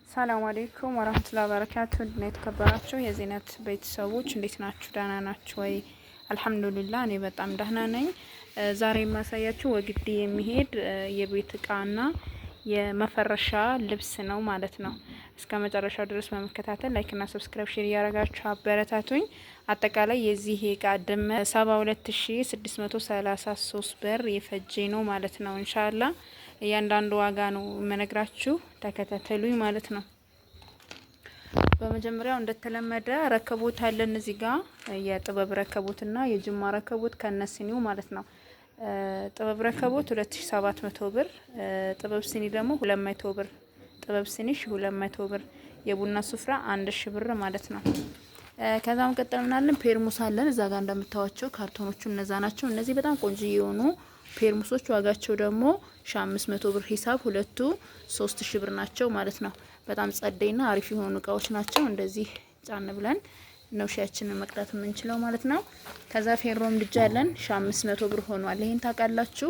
ሰላም አለይኩም ወራህመቱላሂ ወበረካቱ። እንዴት የተከበራችሁ የዚህነት ቤተሰቦች እንዴት ናችሁ? ደህና ናችሁ ወይ? አልሐምዱሊላህ እኔ በጣም ደህና ነኝ። ዛሬ የማሳያችሁ ወግዲ የሚሄድ የቤት እቃና የመፈረሻ ልብስ ነው ማለት ነው። እስከ መጨረሻው ድረስ በመከታተል ላይክ እና ሰብስክራይብ ሼር እያደረጋችሁ አበረታቱኝ። አጠቃላይ የዚህ እቃ ድምር 72633 ብር የፈጀ ነው ማለት ነው። ኢንሻአላህ እያንዳንዱ ዋጋ ነው የምነግራችሁ፣ ተከታተሉኝ ማለት ነው። በመጀመሪያው እንደተለመደ ረከቦት አለን እዚህ ጋር የጥበብ ረከቦትና የጅማ ረከቦት ከነስኒው ማለት ነው። ጥበብ ረከቦት 2700 ብር፣ ጥበብ ስኒ ደግሞ 200 ብር፣ ጥበብ ስኒ 200 ብር፣ የቡና ሱፍራ 1000 ብር ማለት ነው። ከዛም ቀጥል ምናለን ፔርሙስ አለን እዛ ጋር እንደምታዋቸው ካርቶኖቹ እነዛ ናቸው። እነዚህ በጣም ቆንጆ የሆኑ ፔርሙሶች ዋጋቸው ደግሞ 1500 ብር ሂሳብ ሁለቱ 3000 ብር ናቸው ማለት ነው። በጣም ጸደይና አሪፍ የሆኑ እቃዎች ናቸው። እንደዚህ ጫን ብለን ነው ሻያችንን መቅዳት የምንችለው ማለት ነው። ከዛ ፌሮም ምድጃ አለን 1500 ብር ሆኗል። ይሄን ታውቃላችሁ።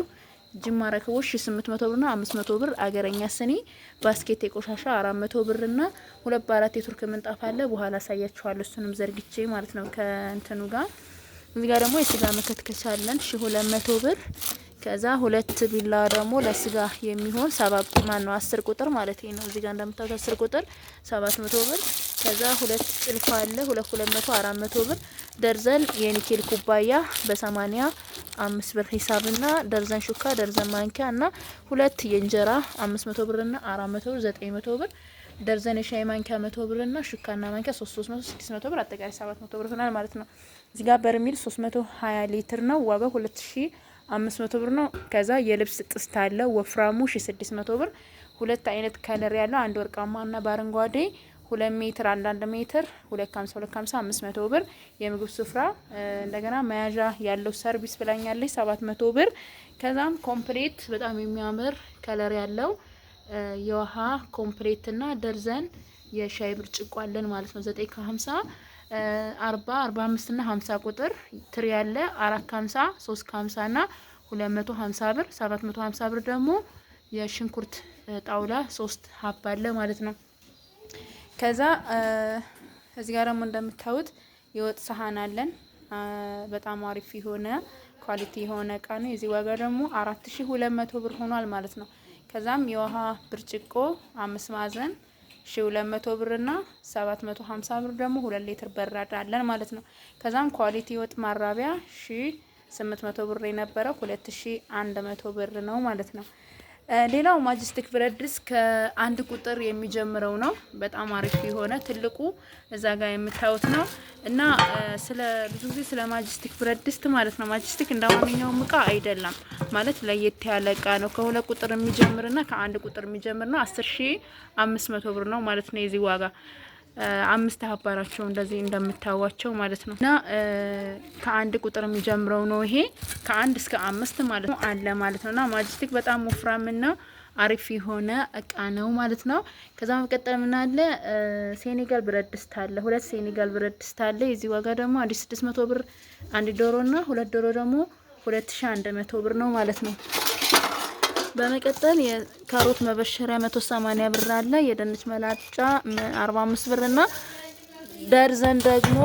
ጅማ ረከቦት 800 ብርና 500 ብር፣ አገረኛ ስኒ ባስኬት የቆሻሻ 400 ብርና 2 በ4 የቱርክ ምንጣፍ አለ። በኋላ አሳያችኋለሁ እሱንም ዘርግቼ ማለት ነው ከእንትኑ ጋር። እዚህ ጋር ደግሞ የስጋ መከትከቻ አለን 1200 ብር። ከዛ ሁለት ቢላ ደግሞ ለስጋ የሚሆን 10 ቁጥር ማለት ነው። እዚህ ጋር እንደምታዩት 10 ቁጥር 700 ብር። ከዛ ሁለት ጭልፋ አለ 200 400 ብር። ደርዘን የኒኬል ኩባያ በ85 ብር ሂሳብና ደርዘን ሹካ፣ ደርዘን ማንኪያ እና ሁለት የእንጀራ 500 ብርና 400 ብር 900 ብር። ደርዘን የሻይ ማንኪያ 100 ብርና ሹካና ማንኪያ 300 600 ብር፣ አጠቃላይ 700 ብር ሆናል ማለት ነው። እዚህ ጋር በርሚል 320 ሊትር ነው። ዋጋው 2500 ብር ነው። ከዛ የልብስ ጥስት አለ ወፍራሙ 1600 ብር። ሁለት አይነት ከለር ያለው አንድ ወርቃማ እና በአረንጓዴ 2 ሜትር 1 ሜትር 250 500 ብር። የምግብ ስፍራ እንደገና መያዣ ያለው ሰርቪስ ብላኛለች 700 ብር። ከዛም ኮምፕሌት በጣም የሚያምር ከለር ያለው የውሃ ኮምፕሌት እና ደርዘን የሻይ ብርጭቆ አለን ማለት ነው። 950 40 45 እና 50 ቁጥር ትሪ ያለ 450 350 እና 250 ብር። 750 ብር ደግሞ የሽንኩርት ጣውላ 3 ሀባ አለ ማለት ነው። ከዛ እዚህ ጋር ደግሞ እንደምታዩት የወጥ ሰሃን አለን። በጣም አሪፍ የሆነ ኳሊቲ የሆነ እቃ ነው። የዚህ ዋጋ ደግሞ 4200 ብር ሆኗል ማለት ነው። ከዛም የውሃ ብርጭቆ 5 ማዕዘን 1200 ብርና 750 ብር ደግሞ 2 ሊትር በራድ አለን ማለት ነው። ከዛም ኳሊቲ ወጥ ማራቢያ 1800 ብር የነበረው 2100 ብር ነው ማለት ነው። ሌላው ማጅስቲክ ብረት ድስት ከአንድ ቁጥር የሚጀምረው ነው። በጣም አሪፍ የሆነ ትልቁ እዛ ጋር የምታዩት ነው። እና ስለ ብዙ ጊዜ ስለ ማጅስቲክ ብረት ድስት ማለት ነው። ማጅስቲክ እንደማንኛውም እቃ አይደለም ማለት ለየት ያለ እቃ ነው። ከሁለት ቁጥር የሚጀምርና ከአንድ ቁጥር የሚጀምር ነው። 10500 ብር ነው ማለት ነው የዚህ ዋጋ። 5 ሀባራቸው እንደዚህ እንደምታዋቸው ማለት ነው። እና ከአንድ ቁጥር የሚጀምረው ነው ይሄ ከ1 እስከ 5 ማለት ነው አለ ማለት ነው። እና ማጅስቲክ በጣም ወፍራምና አሪፍ የሆነ እቃ ነው ማለት ነው። ከዛ መቀጠል ምን አለ ሴኔጋል ብረት ድስት አለ። 2 ሴኔጋል ብረት ድስት አለ። የዚህ ዋጋ ደግሞ 1600 ብር አንድ ዶሮና 2 ዶሮ ደግሞ 2100 ብር ነው ማለት ነው። በመቀጠል የካሮት መበሸሪያ 180 ብር አለ። የድንች መላጫ 45 ብር እና ደርዘን ደግሞ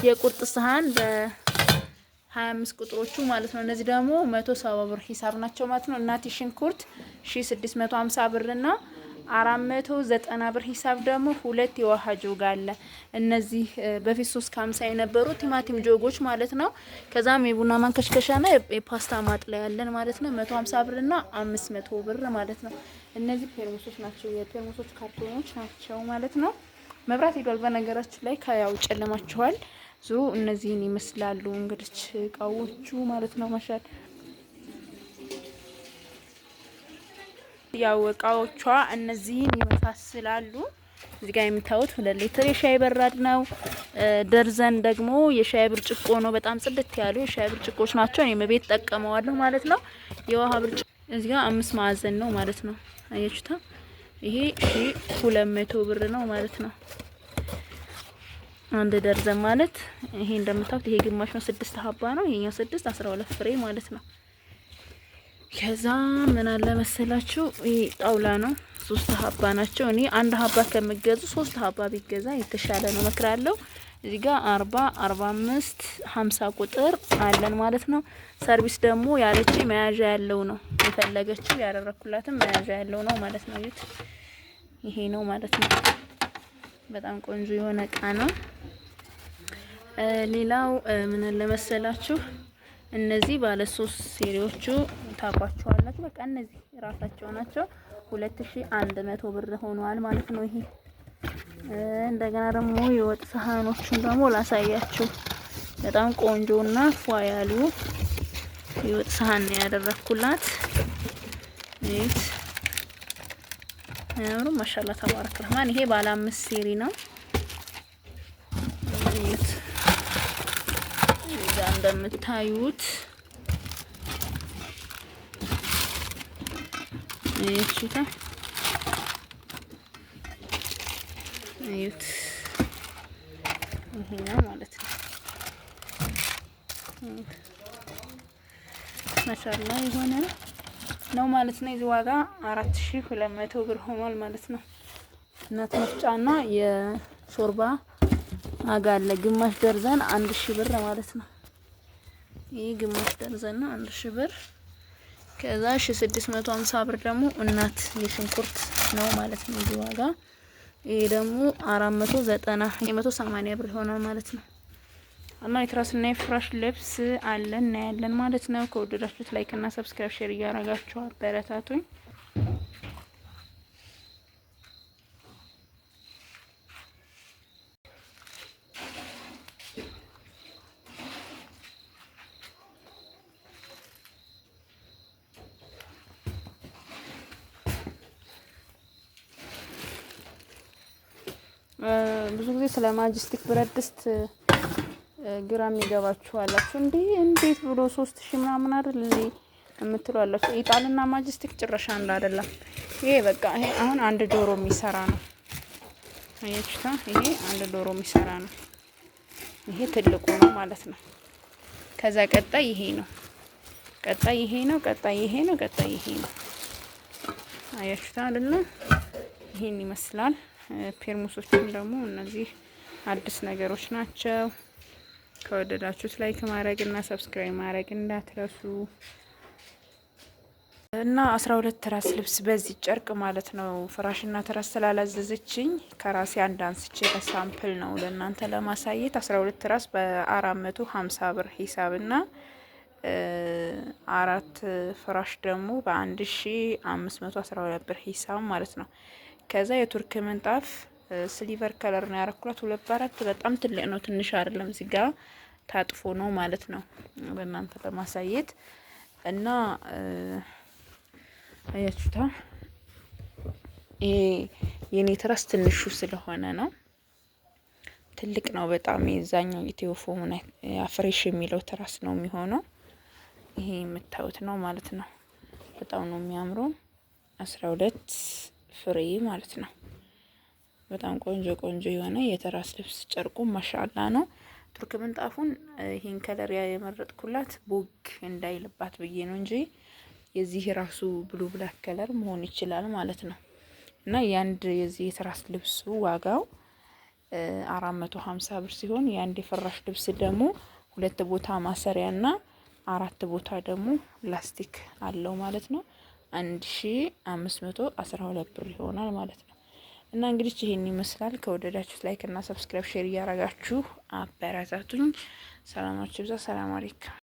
የቁርጥ ሰሃን በ25 ቁጥሮቹ ማለት ነው። እነዚህ ደግሞ 170 ብር ሂሳብ ናቸው ማለት ነው። እናቲ ሽንኩርት 1650 ብር እና 490 ብር ሂሳብ ደግሞ ሁለት የውሃ ጆግ አለ። እነዚህ በፊት 350 የነበሩ ቲማቲም ጆጎች ማለት ነው። ከዛም የቡና ማንከሽከሻና የፓስታ ማጥለያ ያለን ማለት ነው። 150 ብር እና 500 ብር ማለት ነው። እነዚህ ፔርሙሶች ናቸው፣ የፔርሙሶች ካርቶኖች ናቸው ማለት ነው። መብራት ይሏል በነገራችን ላይ ከያው ጨለማችኋል። ዙሩ እነዚህን ይመስላሉ እንግዲህ እቃዎቹ ማለት ነው። ማሻል ያው እቃዎቿ እነዚህን ይመሳሰላሉ። እዚህ ጋር የምታዩት 2 ሊትር የሻይ በራድ ነው። ደርዘን ደግሞ የሻይ ብርጭቆ ነው። በጣም ጽድት ያሉ የሻይ ብርጭቆች ናቸው። እኔ ቤት ተጠቀመዋለሁ ማለት ነው። የውሃ ብርጭቆ እዚህ ጋር 5 ማዕዘን ነው ማለት ነው። አያችሁታ ይሄ 1200 ብር ነው ማለት ነው። አንድ ደርዘን ማለት ይሄ እንደምታዩት ይሄ ግማሽ ነው 6 ሀባ ነው። ይሄኛው 6 12 ፍሬ ማለት ነው። ከዛ ምን አለ መሰላችሁ ይሄ ጣውላ ነው። 3 ሀባ ናቸው። እኔ አንድ ሀባ ከምገዙ 3 ሀባ ቢገዛ የተሻለ ነው እመክራለሁ። እዚህ ጋር 40 45 50 ቁጥር አለን ማለት ነው። ሰርቪስ ደግሞ ያለች መያዣ ያለው ነው የፈለገችው ያደረኩላትም መያዣ ያለው ነው ማለት ነው። ይሄ ነው ማለት ነው። በጣም ቆንጆ የሆነ እቃ ነው። ሌላው ምን ለመሰላችሁ እነዚህ ባለ 3 ሴሪዎቹ ታቋቸዋላችሁ። በቃ እነዚህ ራሳቸው ናቸው። 2100 ብር ሆኗል ማለት ነው። ይሄ እንደገና ደግሞ የወጥ ሰሃኖቹን ደግሞ ላሳያችሁ። በጣም ቆንጆና ፏ ያሉ የወጥ ሰሃን ነው ያደረኩላት። እት አሁን ማሻአላ ተባረክ ረህማን። ይሄ ባለ 5 ሴሪ ነው። እዛ እንደምታዩት እዩት እዩት። ይሄ ነው ማለት ነው። ማሻአላ የሆነ ነው ማለት ነው። የዚህ ዋጋ 4200 ብር ሆኗል ማለት ነው። እናት መፍጫና የሾርባ ዋጋ አለ። ግማሽ ደርዘን 1000 ብር ማለት ነው። ይሄ ግማሽ ደርዘን ነው 1000 ብር። ከዛ 1650 ብር ደግሞ እናት የሽንኩርት ነው ማለት ነው የዚህ ዋጋ። ይሄ ደግሞ 480 ብር ይሆናል ማለት ነው። እና የትራስና የፍራሽ ልብስ አለን እና ያለን ማለት ነው። ከወደዳችሁት ላይክ እና ሰብስክራይብ ሼር እያደረጋችሁ አበረታቱኝ። ብዙ ጊዜ ስለ ማጅስቲክ ብረት ድስት ግራም ይገባችኋላችሁ። እንዴት ብሎ 3000 ምናምን አይደል የምትሉ አላችሁ። ኢጣልና ማጅስቲክ ጭራሽ አንድ አይደለም። ይሄ በቃ ይሄ አሁን አንድ ዶሮ የሚሰራ ነው። አያችሁታ? ይሄ አንድ ዶሮ የሚሰራ ነው። ይሄ ትልቁ ነው ማለት ነው። ከዛ ቀጣይ ይሄ ነው። ቀጣይ ይሄ ነው። ቀጣይ ይሄ ነው። ቀጣይ ይሄ ነው። አያችሁታ አይደል? ይሄን ይመስላል። ፔርሙሶችም ደግሞ እነዚህ አዲስ ነገሮች ናቸው። ከወደዳችሁት ላይክ ማድረግ እና ሰብስክራይብ ማድረግ እንዳትረሱ። እና 12 ትራስ ልብስ በዚህ ጨርቅ ማለት ነው። ፍራሽና ትራስ ስላላዘዘችኝ ከራሴ አንድ አንስቼ ለሳምፕል ነው ለእናንተ ለማሳየት። 12 ትራስ በ450 ብር ሂሳብና 4 ፍራሽ ደግሞ በ1512 ብር ሂሳብ ማለት ነው። ከዛ የቱርክ ምንጣፍ ስሊቨር ከለር ነው ያረኩላት። 2 በ4 በጣም ትልቅ ነው፣ ትንሽ አይደለም። እዚህ ጋር ታጥፎ ነው ማለት ነው በእናንተ ለማሳየት። እና አያችሁታ ይሄ የኔ ትራስ ትንሹ ስለሆነ ነው። ትልቅ ነው በጣም። የዛኛው ኢትዮፎም አፍሬሽ የሚለው ትራስ ነው የሚሆነው። ይሄ የምታዩት ነው ማለት ነው። በጣም ነው የሚያምረው። 12 ፍሬ ማለት ነው። በጣም ቆንጆ ቆንጆ የሆነ የትራስ ልብስ ጨርቁ ማሻአላ ነው። ቱርክ ምንጣፉን ይሄን ከለር የመረጥኩላት ቦግ እንዳይልባት ብዬ ነው እንጂ የዚህ ራሱ ብሉ ብላክ ከለር መሆን ይችላል ማለት ነው። እና የአንድ የዚህ የትራስ ልብሱ ዋጋው 450 ብር ሲሆን የአንድ የፍራሽ ልብስ ደግሞ 2 ቦታ ማሰሪያና 4 ቦታ ደግሞ ላስቲክ አለው ማለት ነው። 1512 ብር ይሆናል ማለት ነው። እና እንግዲህ ይሄን ይመስላል። ከወደዳችሁት ላይክ እና ሰብስክራይብ ሼር እያደረጋችሁ አበረታቱኝ። ሰላማችሁ ይብዛ። ሰላም አለይኩም።